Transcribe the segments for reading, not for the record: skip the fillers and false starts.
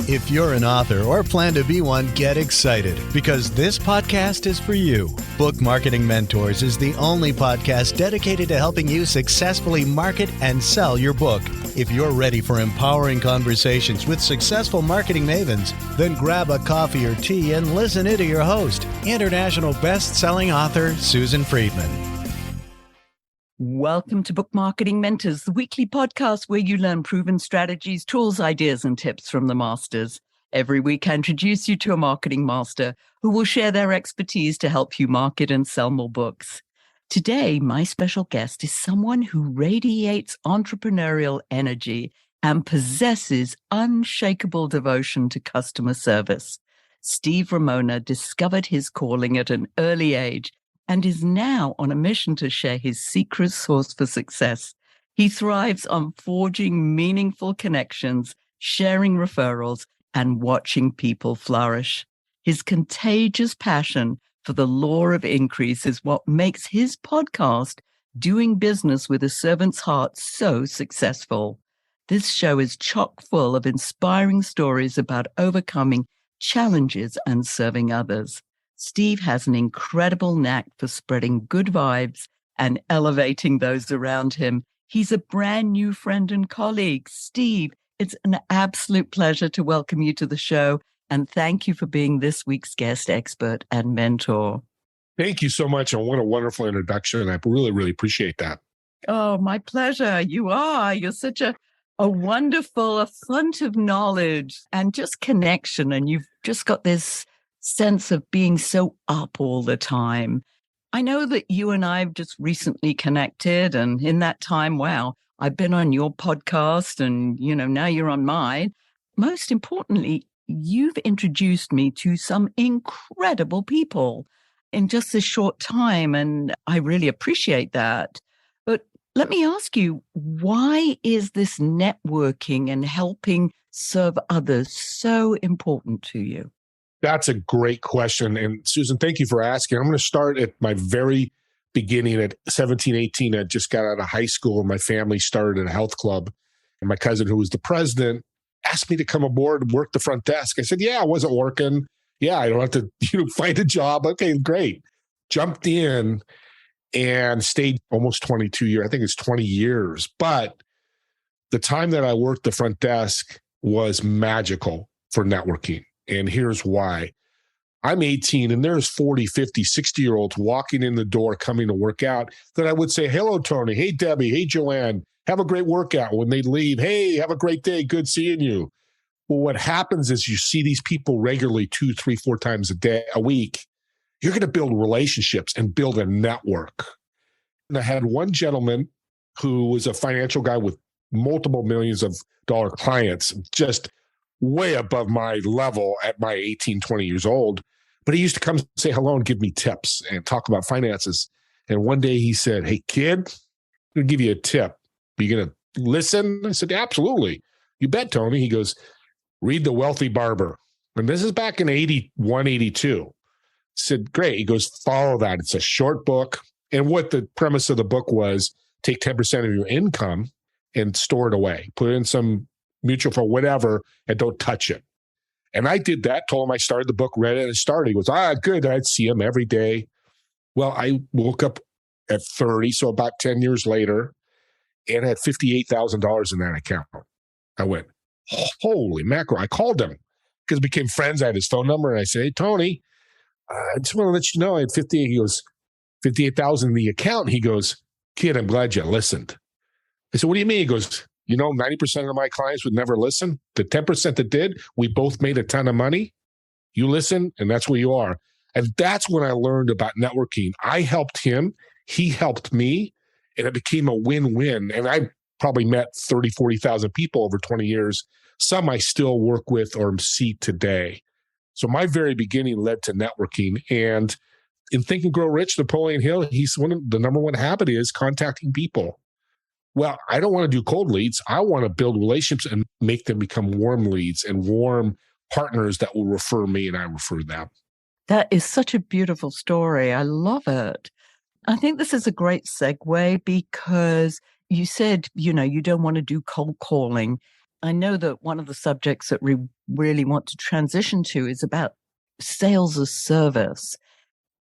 If you're an author or plan to be one, get excited because this podcast is for you. Book Marketing Mentors is the only podcast dedicated to helping you successfully market and sell your book. If you're ready for empowering conversations with successful marketing mavens, then grab a coffee or tea and listen in to your host, international best-selling author Susan Friedman. Welcome to Book Marketing Mentors, the weekly podcast where you learn proven strategies, tools, ideas, and tips from the masters. Every week, I introduce you to a marketing master who will share their expertise to help you market and sell more books. Today, my special guest is someone who radiates entrepreneurial energy and possesses unshakable devotion to customer service. Steve Ramona discovered his calling at an early age and is now on a mission to share his secret sauce for success. He thrives on forging meaningful connections, sharing referrals, and watching people flourish. His contagious passion for the law of increase is what makes his podcast, Doing Business with a Servant's Heart, so successful. This show is chock full of inspiring stories about overcoming challenges and serving others. Steve has an incredible knack for spreading good vibes and elevating those around him. He's a brand new friend and colleague. Steve, it's an absolute pleasure to welcome you to the show, and thank you for being this week's guest expert and mentor. Thank you so much, and what a wonderful introduction. I really, really appreciate that. Oh, my pleasure. You are. You're such a wonderful, a font of knowledge and just connection, and you've just got this sense of being so up all the time. I know that you and I have just recently connected, and in that time, wow, I've been on your podcast and, now you're on mine. Most importantly, you've introduced me to some incredible people in just this short time, and I really appreciate that. But let me ask you, why is this networking and helping serve others so important to you? That's a great question. And Susan, thank you for asking. I'm going to start at my very beginning at 17, 18. I just got out of high school and my family started a health club. And my cousin, who was the president, asked me to come aboard and work the front desk. I said, yeah, I wasn't working. Yeah, I don't have to find a job. Okay, great. Jumped in and stayed almost 22 years. I think it's 20 years. But the time that I worked the front desk was magical for networking. And here's why. I'm 18 and there's 40, 50, 60-year-olds walking in the door coming to work out that I would say, hello, Tony. Hey, Debbie. Hey, Joanne. Have a great workout. When they leave, hey, have a great day. Good seeing you. Well, what happens is you see these people regularly 2, 3, 4 times a week. You're going to build relationships and build a network. And I had one gentleman who was a financial guy with multiple millions of dollar clients, just way above my level at my 18, 20 years old. But he used to come say hello and give me tips and talk about finances. And one day he said, hey, kid, I'm going to give you a tip. Are you going to listen? I said, absolutely. You bet, Tony. He goes, read The Wealthy Barber. And this is back in 81, 82. I said, great. He goes, follow that. It's a short book. And what the premise of the book was, take 10% of your income and store it away. Put it in some mutual fund, whatever, and don't touch it. And I did that, told him I started the book, read it, and started. He goes, good. I'd see him every day. Well, I woke up at 30, so about 10 years later, and had $58,000 in that account. I went, holy mackerel. I called him because we became friends. I had his phone number, and I said, hey, Tony, I just want to let you know I had 58. He goes, 58,000 in the account. He goes, kid, I'm glad you listened. I said, what do you mean? He goes, 90% of my clients would never listen. The 10% that did, we both made a ton of money. You listen, and that's where you are. And that's when I learned about networking. I helped him. He helped me, and it became a win-win. And I probably met 30, 40,000 people over 20 years. Some I still work with or see today. So my very beginning led to networking. And in Think and Grow Rich, Napoleon Hill, he's the number one habit is contacting people. Well, I don't want to do cold leads. I want to build relationships and make them become warm leads and warm partners that will refer me and I refer them. That is such a beautiful story. I love it. I think this is a great segue because you said, you don't want to do cold calling. I know that one of the subjects that we really want to transition to is about sales as service.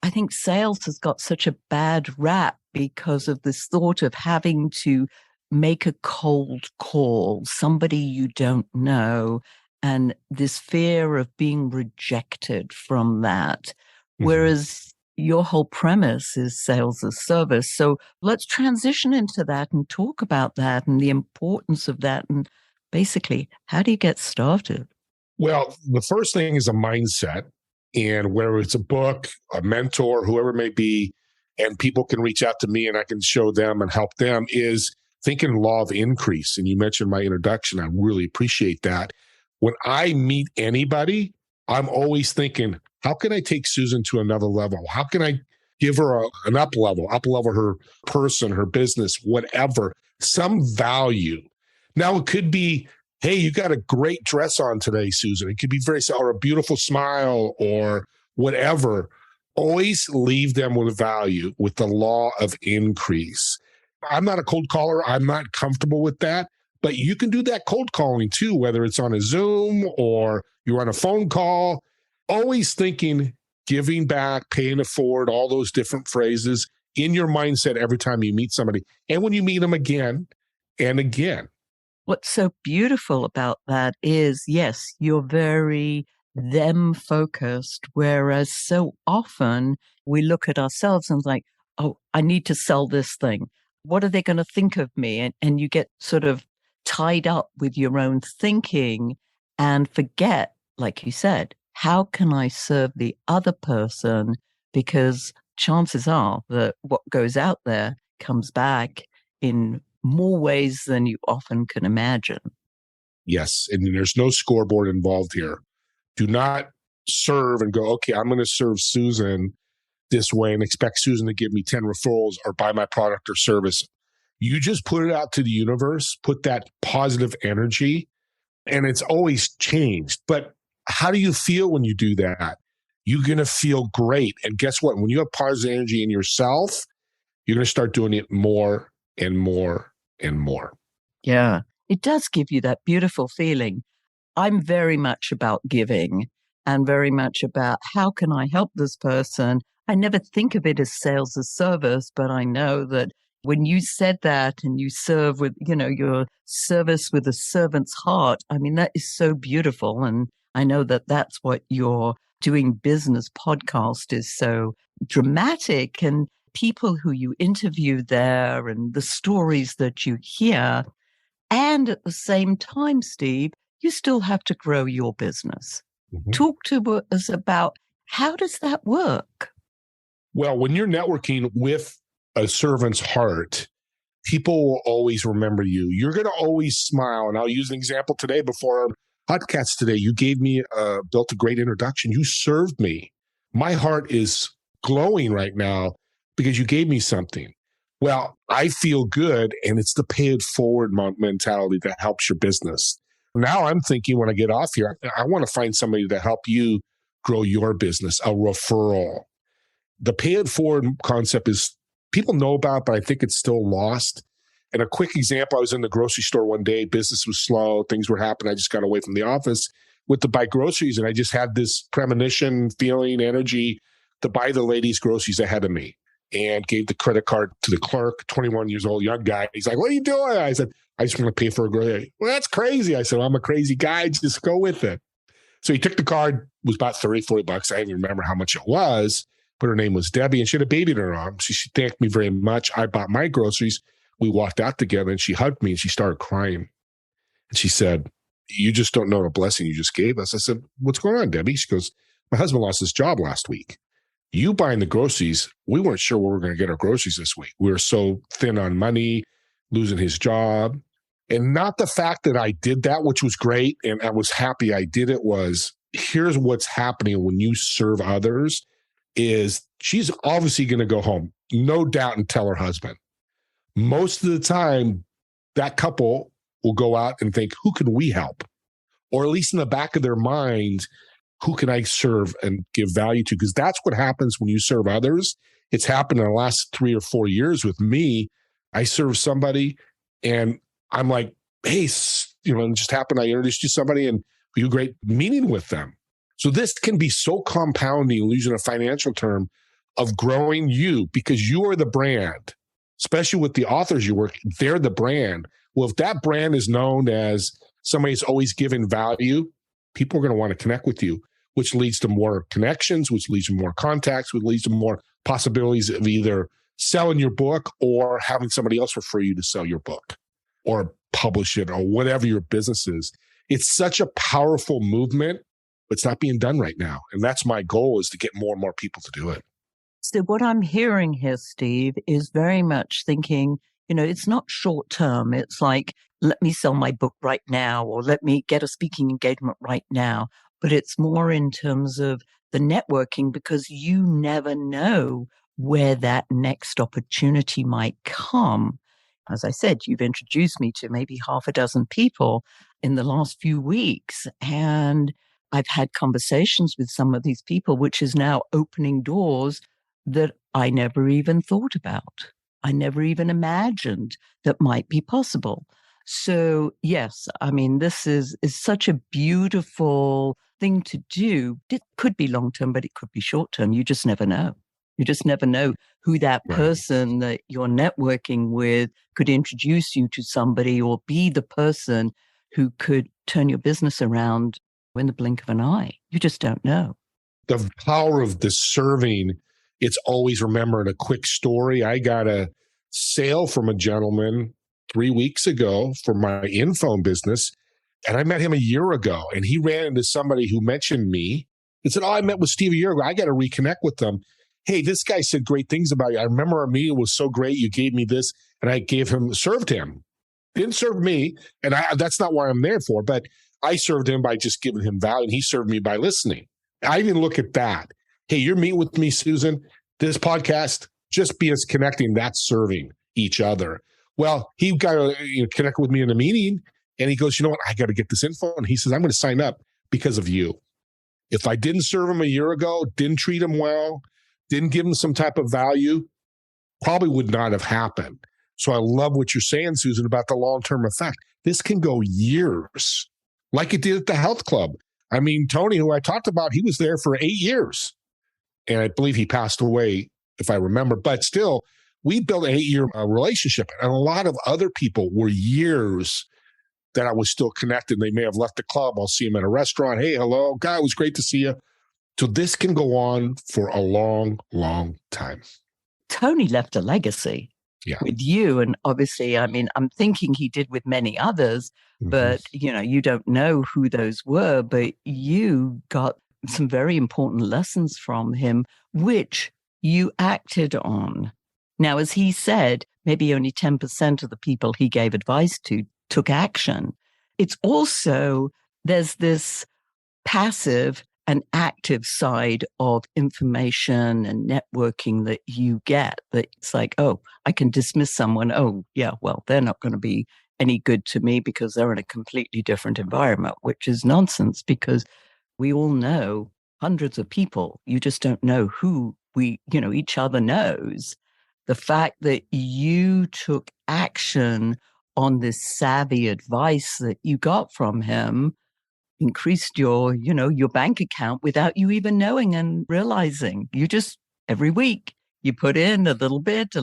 I think sales has got such a bad rap because of this thought of having to make a cold call, somebody you don't know, and this fear of being rejected from that. Whereas your whole premise is sales as service. So let's transition into that and talk about that and the importance of that. And basically, how do you get started? Well, the first thing is a mindset. And whether it's a book, a mentor, whoever it may be, and people can reach out to me and I can show them and help them, is thinking law of increase. And you mentioned my introduction. I really appreciate that. When I meet anybody, I'm always thinking, how can I take Susan to another level? How can I give her an up level her person, her business, whatever, some value. Now, it could be, hey, you got a great dress on today, Susan. It could be or a beautiful smile or whatever. Always leave them with value, with the law of increase. I'm not a cold caller. I'm not comfortable with that. But you can do that cold calling too, whether it's on a Zoom or you're on a phone call. Always thinking, giving back, paying it forward, all those different phrases in your mindset every time you meet somebody. And when you meet them again and again. What's so beautiful about that is, yes, you're very them focused, whereas so often we look at ourselves and like, oh, I need to sell this thing. What are they going to think of me? And you get sort of tied up with your own thinking and forget, like you said, how can I serve the other person? Because chances are that what goes out there comes back in more ways than you often can imagine. Yes. And there's no scoreboard involved here. Do not serve and go, okay, I'm going to serve Susan this way and expect Susan to give me 10 referrals or buy my product or service. You just put it out to the universe, put that positive energy, and it's always changed. But how do you feel when you do that? You're going to feel great. And guess what? When you have positive energy in yourself, you're going to start doing it more and more and more. Yeah, it does give you that beautiful feeling. I'm very much about giving and very much about how can I help this person? I never think of it as sales as service, but I know that when you said that and you serve with, your service with a servant's heart, I mean, that is so beautiful. And I know that that's what your doing business podcast is so dramatic, and people who you interview there and the stories that you hear. And at the same time, Steve, you still have to grow your business. Mm-hmm. Talk to us about how does that work? Well, when you're networking with a servant's heart, people will always remember you. You're going to always smile. And I'll use an example today before our podcast today. You gave me, built a great introduction. You served me. My heart is glowing right now because you gave me something. Well, I feel good, and it's the pay it forward mentality that helps your business. Now I'm thinking when I get off here, I want to find somebody to help you grow your business, a referral. The pay it forward concept is people know about, but I think it's still lost. And a quick example, I was in the grocery store one day, business was slow, things were happening. I just got away from the office to buy groceries, and I just had this premonition, feeling, energy to buy the lady's groceries ahead of me. And gave the credit card to the clerk, 21 years old, young guy. He's like, what are you doing? I said, I just want to pay for a grocery. Well, that's crazy. I said, well, I'm a crazy guy. Just go with it. So he took the card. It was about 30, 40 bucks. I don't even remember how much it was, but her name was Debbie, and she had a baby in her arms. She thanked me very much. I bought my groceries. We walked out together, and she hugged me, and she started crying. And she said, you just don't know the blessing you just gave us. I said, what's going on, Debbie? She goes, my husband lost his job last week. You buying the groceries, we weren't sure where we were going to get our groceries this week. We were so thin on money, losing his job. And not the fact that I did that, which was great, and I was happy I did it, was here's what's happening when you serve others is she's obviously going to go home, no doubt, and tell her husband. Most of the time, that couple will go out and think, who can we help? Or at least in the back of their mind, who can I serve and give value to? Because that's what happens when you serve others. It's happened in the last 3 or 4 years with me. I serve somebody and I'm like, hey, it just happened. I introduced you to somebody and you had a great meeting with them. So this can be so compounding, using a financial term, of growing you because you are the brand, especially with the authors you work, they're the brand. Well, if that brand is known as somebody who's always giving value, people are going to want to connect with you, which leads to more connections, which leads to more contacts, which leads to more possibilities of either selling your book or having somebody else refer you to sell your book or publish it or whatever your business is. It's such a powerful movement, but it's not being done right now. And that's my goal, is to get more and more people to do it. So what I'm hearing here, Steve, is very much thinking, it's not short term. It's like, let me sell my book right now, or let me get a speaking engagement right now. But it's more in terms of the networking, because you never know where that next opportunity might come. As I said, you've introduced me to maybe half a dozen people in the last few weeks, and I've had conversations with some of these people, which is now opening doors that I never even thought about. I never even imagined that might be possible. So yes, I mean, this is such a beautiful thing to do. It could be long-term, but it could be short-term. You just never know. You just never know who that person that you're networking with could introduce you to somebody, or be the person who could turn your business around in the blink of an eye. You just don't know. The power of the serving, it's always remembering a quick story. I got a sale from a gentleman 3 weeks ago for my in-phone business, and I met him a year ago, and he ran into somebody who mentioned me and said, I met with Steve a year ago. I got to reconnect with them. Hey, this guy said great things about you. I remember our meeting was so great. You gave me this, and I served him. Didn't serve me, and that's not what I'm there for, but I served him by just giving him value, and he served me by listening. I even look at that. Hey, you're meeting with me, Susan. This podcast, just be us connecting, that's serving each other. Well, he got to connect with me in a meeting, and he goes, you know what? I got to get this info. And he says, I'm going to sign up because of you. If I didn't serve him a year ago, didn't treat him well, didn't give him some type of value, probably would not have happened. So I love what you're saying, Susan, about the long-term effect. This can go years, like it did at the health club. I mean, Tony, who I talked about, he was there for 8 years. And I believe he passed away, if I remember. But still, we built an 8-year relationship. And a lot of other people were years that I was still connected. They may have left the club. I'll see them at a restaurant. Hey, hello, guy, it was great to see you. So this can go on for a long, long time. Tony left a legacy with you. And obviously, I mean, I'm thinking he did with many others, but, you don't know who those were, but you got some very important lessons from him, which you acted on. Now, as he said, maybe only 10% of the people he gave advice to took action. It's also, there's this passive and active side of information and networking that you get, that it's like, oh, I can dismiss someone. Oh, yeah, well, they're not going to be any good to me because they're in a completely different environment, which is nonsense, because we all know hundreds of people. You just don't know who each other knows. The fact that you took action on this savvy advice that you got from him increased your bank account without you even knowing and realizing. You just, every week, you put in a little bit,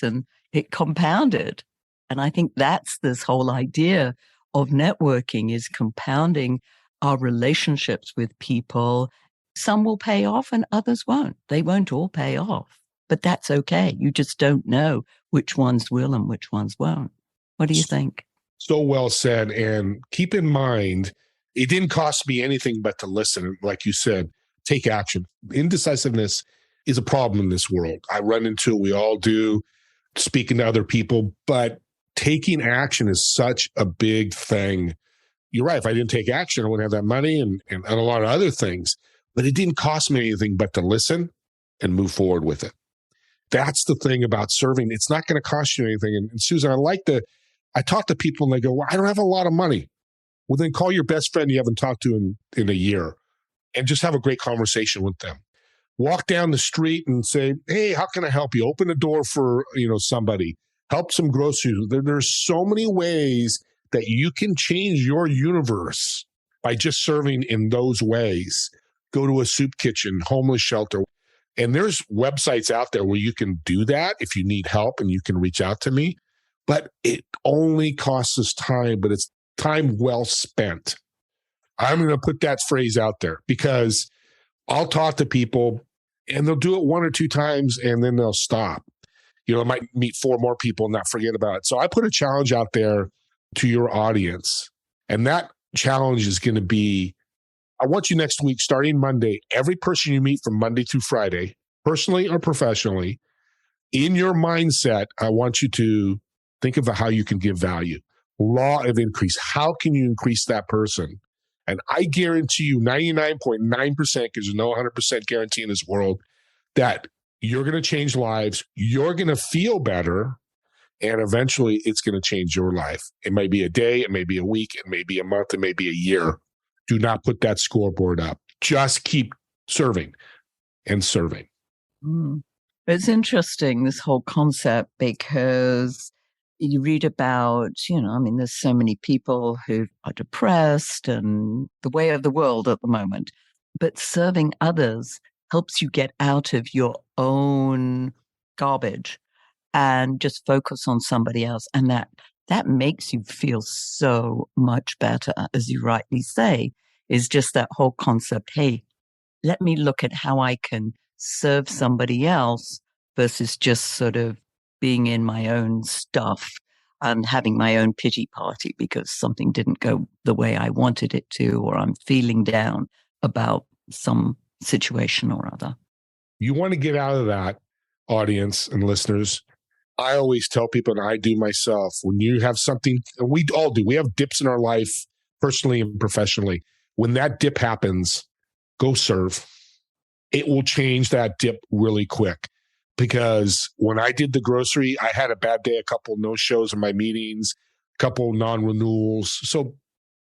and it compounded. And I think that's this whole idea of networking, is compounding our relationships with people. Some will pay off and others won't. They won't all pay off, but that's okay. You just don't know which ones will and which ones won't. What do you think? So well said. And keep in mind, it didn't cost me anything but to listen. Like you said, take action. Indecisiveness is a problem in this world. I run into it. We all do, speaking to other people, but taking action is such a big thing. You're right. If I didn't take action, I wouldn't have that money and a lot of other things. But it didn't cost me anything but to listen and move forward with it. That's the thing about serving. It's not going to cost you anything. And Susan, I talk to people and they go, well, I don't have a lot of money. Well, then call your best friend you haven't talked to in a year and just have a great conversation with them. Walk down the street and say, hey, how can I help you? Open a door for somebody. Help some groceries. There's so many ways that you can change your universe by just serving in those ways. Go to a soup kitchen, homeless shelter. And there's websites out there where you can do that if you need help, and you can reach out to me. But it only costs us time, but it's time well spent. I'm going to put that phrase out there because I'll talk to people and they'll do it one or two times and then they'll stop. I might meet four more people and not forget about it. So I put a challenge out there to your audience. And that challenge is going to be, I want you next week, starting Monday, every person you meet from Monday through Friday, personally or professionally, in your mindset, I want you to think of how you can give value. Law of increase. How can you increase that person? And I guarantee you 99.9%, because there's no 100% guarantee in this world, that you're going to change lives. You're going to feel better. And eventually it's going to change your life. It may be a day, it may be a week, it may be a month, it may be a year. Do not put that scoreboard up. Just keep serving and serving. It's interesting, this whole concept, because you read about, there's so many people who are depressed and the way of the world at the moment. But serving others helps you get out of your own garbage and just focus on somebody else. And that makes you feel so much better, as you rightly say, is just that whole concept. Hey, let me look at how I can serve somebody else versus just sort of being in my own stuff and having my own pity party because something didn't go the way I wanted it to, or I'm feeling down about some situation or other. You want to get out of that, audience and listeners. I always tell people, and I do myself, when you have something, and we all do, we have dips in our life, personally and professionally. When that dip happens, go serve. It will change that dip really quick. Because when I did the grocery, I had a bad day, a couple no-shows in my meetings, a couple non-renewals. So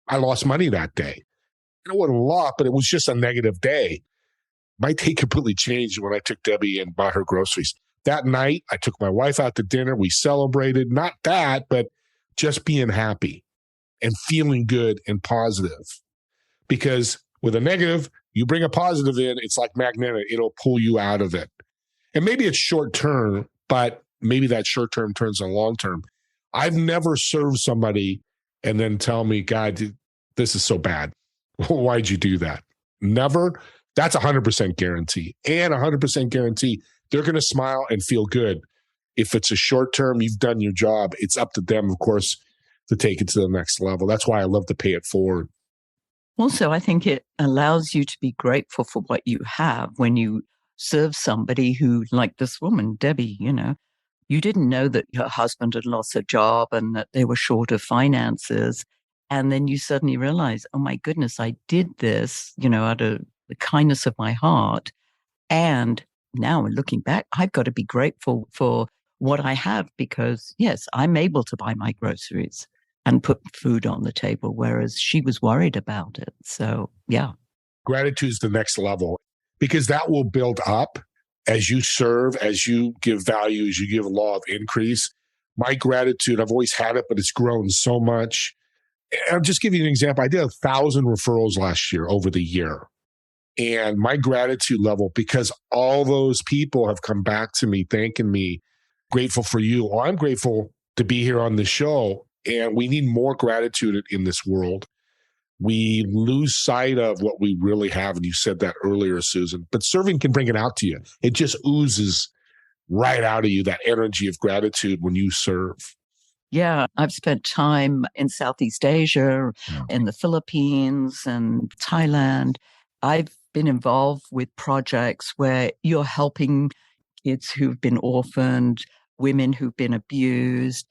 I lost money that day. It wasn't a lot, but it was just a negative day. My day completely changed when I took Debbie and bought her groceries. That night, I took my wife out to dinner. We celebrated, not that, but just being happy and feeling good and positive. Because with a negative, you bring a positive in, it's like magnetic. It'll pull you out of it. And maybe it's short term, but maybe that short term turns to long term. I've never served somebody and then tell me, God, this is so bad. Why'd you do that? Never. That's 100% guarantee. And 100% guarantee they're going to smile and feel good. If it's a short term, you've done your job. It's up to them, of course, to take it to the next level. That's why I love to pay it forward. Also, I think it allows you to be grateful for what you have when you serve somebody who, like this woman, Debbie, you didn't know that her husband had lost a job and that they were short of finances. And then you suddenly realize, oh my goodness, I did this, out of the kindness of my heart. And now looking back, I've got to be grateful for what I have because, yes, I'm able to buy my groceries and put food on the table, whereas she was worried about it. So, yeah. Gratitude is the next level because that will build up as you serve, as you give value, as you give law of increase. My gratitude, I've always had it, but it's grown so much. I'll just give you an example. I did 1,000 referrals last year over the year. And my gratitude level, because all those people have come back to me, thanking me, grateful for you. Well, I'm grateful to be here on the show. And we need more gratitude in this world. We lose sight of what we really have. And you said that earlier, Susan. But serving can bring it out to you. It just oozes right out of you, that energy of gratitude when you serve. Yeah, I've spent time in Southeast Asia, in the Philippines and Thailand. I've been involved with projects where you're helping kids who've been orphaned, women who've been abused,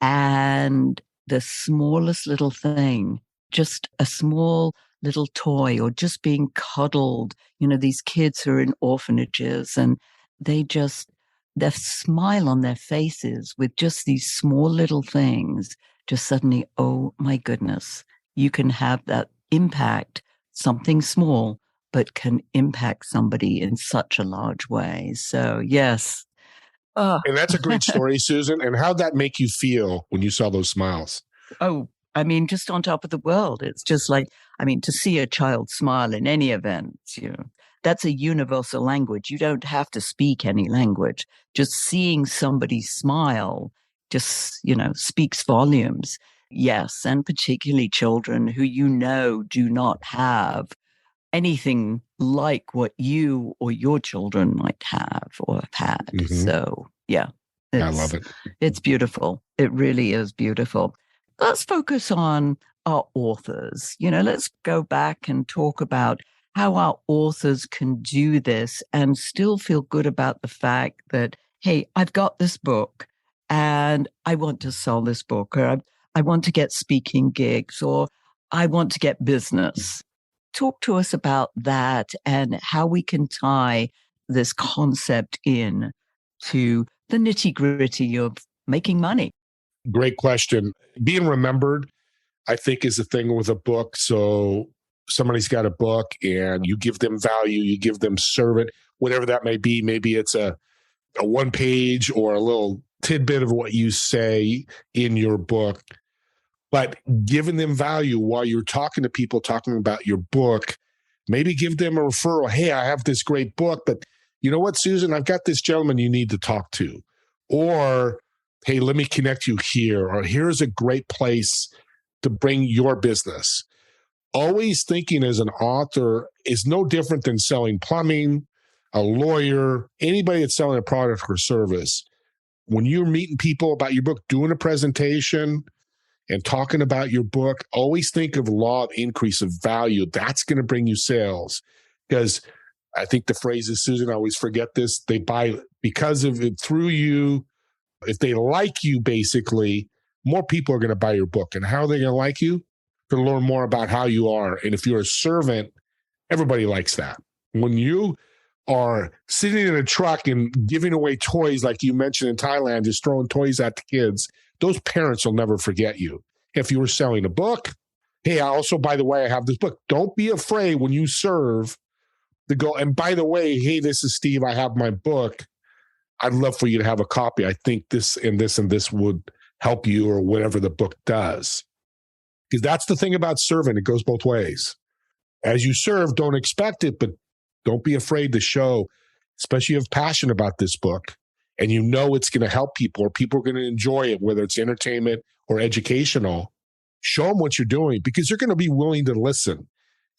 and the smallest little thing, just a small little toy or just being cuddled, these kids who are in orphanages and their smile on their faces with just these small little things, just suddenly, oh my goodness, you can have that impact, something small, but can impact somebody in such a large way. So yes. And that's a great story, Susan. And how'd that make you feel when you saw those smiles? Oh, I mean, just on top of the world. It's just like, I mean, to see a child smile in any event, that's a universal language. You don't have to speak any language. Just seeing somebody smile just, speaks volumes. Yes. And particularly children who do not have anything like what you or your children might have or have had. Mm-hmm. So, yeah, I love it. It's beautiful. It really is beautiful. Let's focus on our authors. Let's go back and talk about how our authors can do this and still feel good about the fact that, hey, I've got this book and I want to sell this book, or I want to get speaking gigs, or I want to get business. Talk to us about that and how we can tie this concept in to the nitty-gritty of making money. Great question. Being remembered, I think, is the thing with a book. So somebody's got a book and you give them value, you give them servant, whatever that may be. Maybe it's a one page or a little tidbit of what you say in your book, but giving them value while you're talking to people, talking about your book, maybe give them a referral. Hey, I have this great book, but you know what, Susan, I've got this gentleman you need to talk to. Or, hey, let me connect you here. Or here's a great place to bring your business. Always thinking as an author is no different than selling plumbing, a lawyer, anybody that's selling a product or service. When you're meeting people about your book, doing a presentation and talking about your book, always think of law of increase of value. That's going to bring you sales. Because I think the phrase is, Susan, I always forget this, they buy because of it through you. If they like you, basically, more people are going to buy your book. And how are they going to like you? To learn more about how you are. And if you're a servant, everybody likes that. When you are sitting in a truck and giving away toys, like you mentioned in Thailand, just throwing toys at the kids, those parents will never forget you. If you were selling a book, hey, I also, by the way, I have this book. Don't be afraid when you serve to go, and by the way, hey, this is Steve, I have my book. I'd love for you to have a copy. I think this and this and this would help you, or whatever the book does. Because that's the thing about serving. It goes both ways. As you serve, don't expect it, but don't be afraid to show, especially if you have passion about this book and you know it's going to help people, or people are going to enjoy it, whether it's entertainment or educational. Show them what you're doing, because they're going to be willing to listen.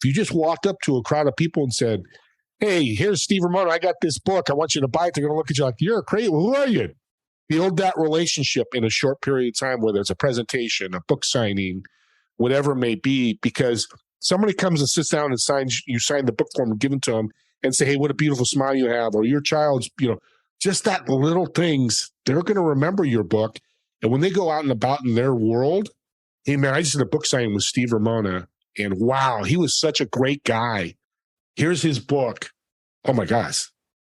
If you just walked up to a crowd of people and said, hey, here's Steve Ramona, I got this book, I want you to buy it, they're going to look at you like, you're crazy. Who are you? Build that relationship in a short period of time, whether it's a presentation, a book signing, whatever it may be, because somebody comes and sits down and you sign the book form and give it to them and say, hey, what a beautiful smile you have, or your child's, just that little things, they're going to remember your book. And when they go out and about in their world, hey, man, I just did a book signing with Steve Ramona, and wow, he was such a great guy. Here's his book. Oh my gosh,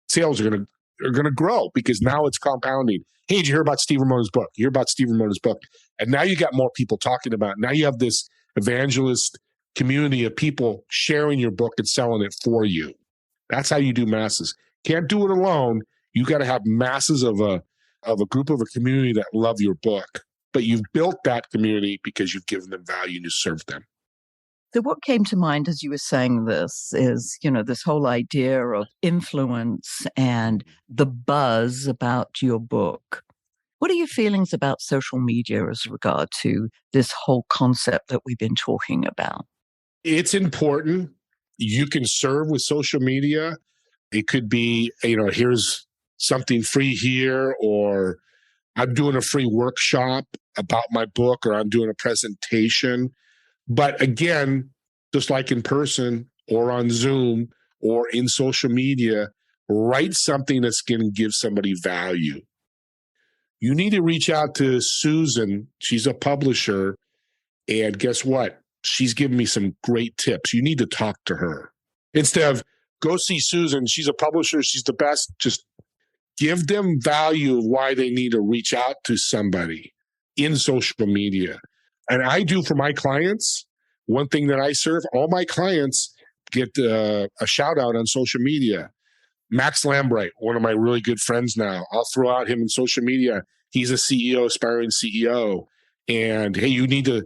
sales are gonna grow, because now it's compounding. Hey, did you hear about Steve Ramona's book? You hear about Steve Ramona's book, and now you got more people talking about it. Now you have this evangelist community of people sharing your book and selling it for you. That's how you do masses. Can't do it alone. You got to have masses of a group of a community that love your book. But you've built that community because you've given them value and you served them. So what came to mind as you were saying this is, this whole idea of influence and the buzz about your book. What are your feelings about social media as regard to this whole concept that we've been talking about? It's important. You can serve with social media. It could be, here's something free here, or I'm doing a free workshop about my book, or I'm doing a presentation. But again, just like in person or on Zoom or in social media, write something that's going to give somebody value. You need to reach out to Susan. She's a publisher. And guess what? She's given me some great tips. You need to talk to her. Instead of go see Susan, she's a publisher, she's the best. Just give them value of why they need to reach out to somebody in social media. And I do for my clients, one thing that I serve, all my clients get a shout out on social media. Max Lambright, one of my really good friends now, I'll throw out him in social media. He's a CEO, aspiring CEO. And hey, you need to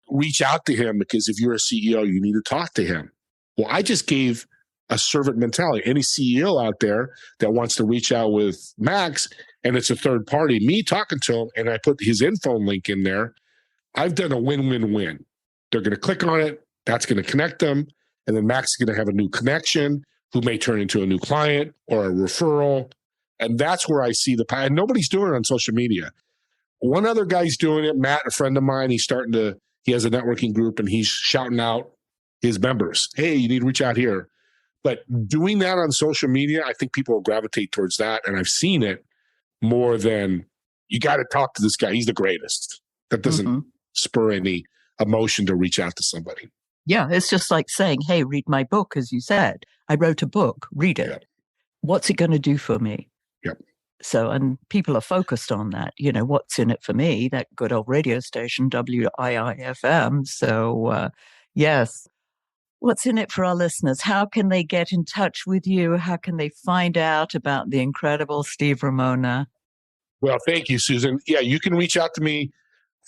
reach out to him because if you're a CEO, you need to talk to him. Well, I just gave a servant mentality. Any CEO out there that wants to reach out with Max and it's a third party, me talking to him and I put his info link in there, I've done a win-win-win. They're going to click on it. That's going to connect them. And then Max is going to have a new connection who may turn into a new client or a referral. And that's where I see the power. And nobody's doing it on social media. One other guy's doing it, Matt, a friend of mine, he has a networking group and he's shouting out his members. Hey, you need to reach out here. But doing that on social media, I think people will gravitate towards that. And I've seen it more than you got to talk to this guy. He's the greatest. That doesn't spur any emotion to reach out to somebody. Yeah, it's just like saying, hey, read my book, as you said. I wrote a book, read it. Yep. What's it going to do for me? Yep. So, and people are focused on that. You know, what's in it for me? That good old radio station, WIIFM. So, yes. What's in it for our listeners? How can they get in touch with you? How can they find out about the incredible Steve Ramona? Well, thank you, Susan. Yeah, you can reach out to me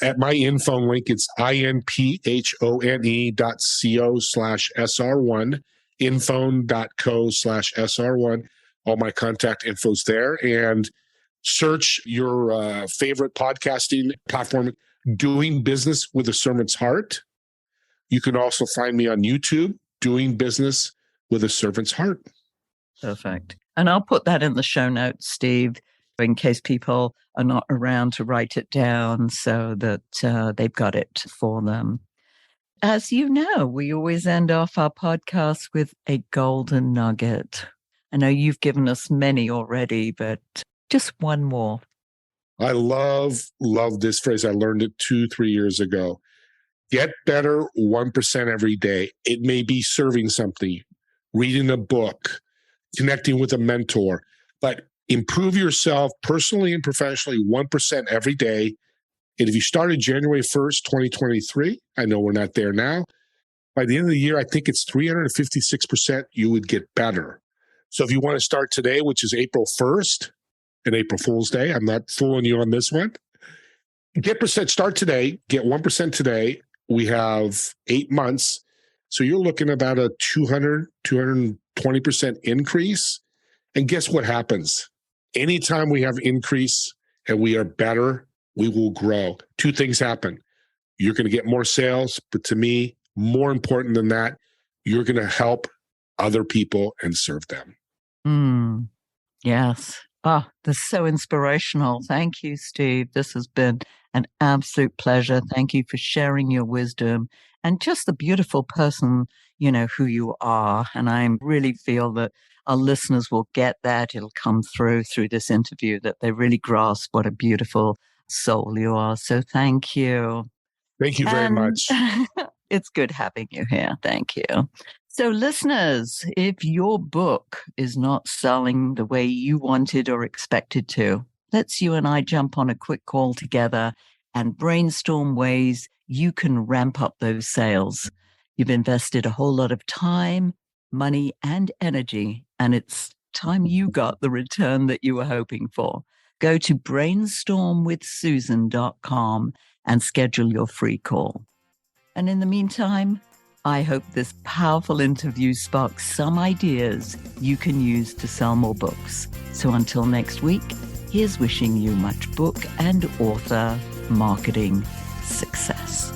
at my info link. It's inphone.co/SR1, infone.co/SR1. All my contact info's there. And search your favorite podcasting platform, Doing Business with a Servant's Heart. You can also find me on YouTube, Doing Business with a Servant's Heart. Perfect. And I'll put that in the show notes, Steve, in case people are not around to write it down so that they've got it for them. As you know, we always end off our podcast with a golden nugget. I know you've given us many already, but just one more. I love this phrase. I learned it 2-3 years ago. Get better 1% every day. It may be serving something, reading a book, connecting with a mentor, but improve yourself personally and professionally 1% every day. And if you started January 1st, 2023, I know we're not there now. By the end of the year, I think it's 356% you would get better. So if you want to start today, which is April 1st, and April Fool's Day, I'm not fooling you on this one. Start today, get 1% today. We have 8 months. So you're looking about a 220% increase. And guess what happens? Anytime we have increase and we are better, we will grow. 2 things happen. You're going to get more sales, but to me, more important than that, you're going to help other people and serve them. Yes. Oh, this is so inspirational. Thank you, Steve. This has been an absolute pleasure. Thank you for sharing your wisdom and just the beautiful person, you know, who you are. And I really feel that our listeners will get that. It'll come through this interview, that they really grasp what a beautiful soul you are. So thank you. Thank you very much. It's good having you here. Thank you. So listeners, if your book is not selling the way you wanted or expected to, let's you and I jump on a quick call together and brainstorm ways you can ramp up those sales. You've invested a whole lot of time, money, and energy, and it's time you got the return that you were hoping for. Go to brainstormwithsusan.com and schedule your free call. And in the meantime, I hope this powerful interview sparks some ideas you can use to sell more books. So until next week, here's wishing you much book and author marketing success.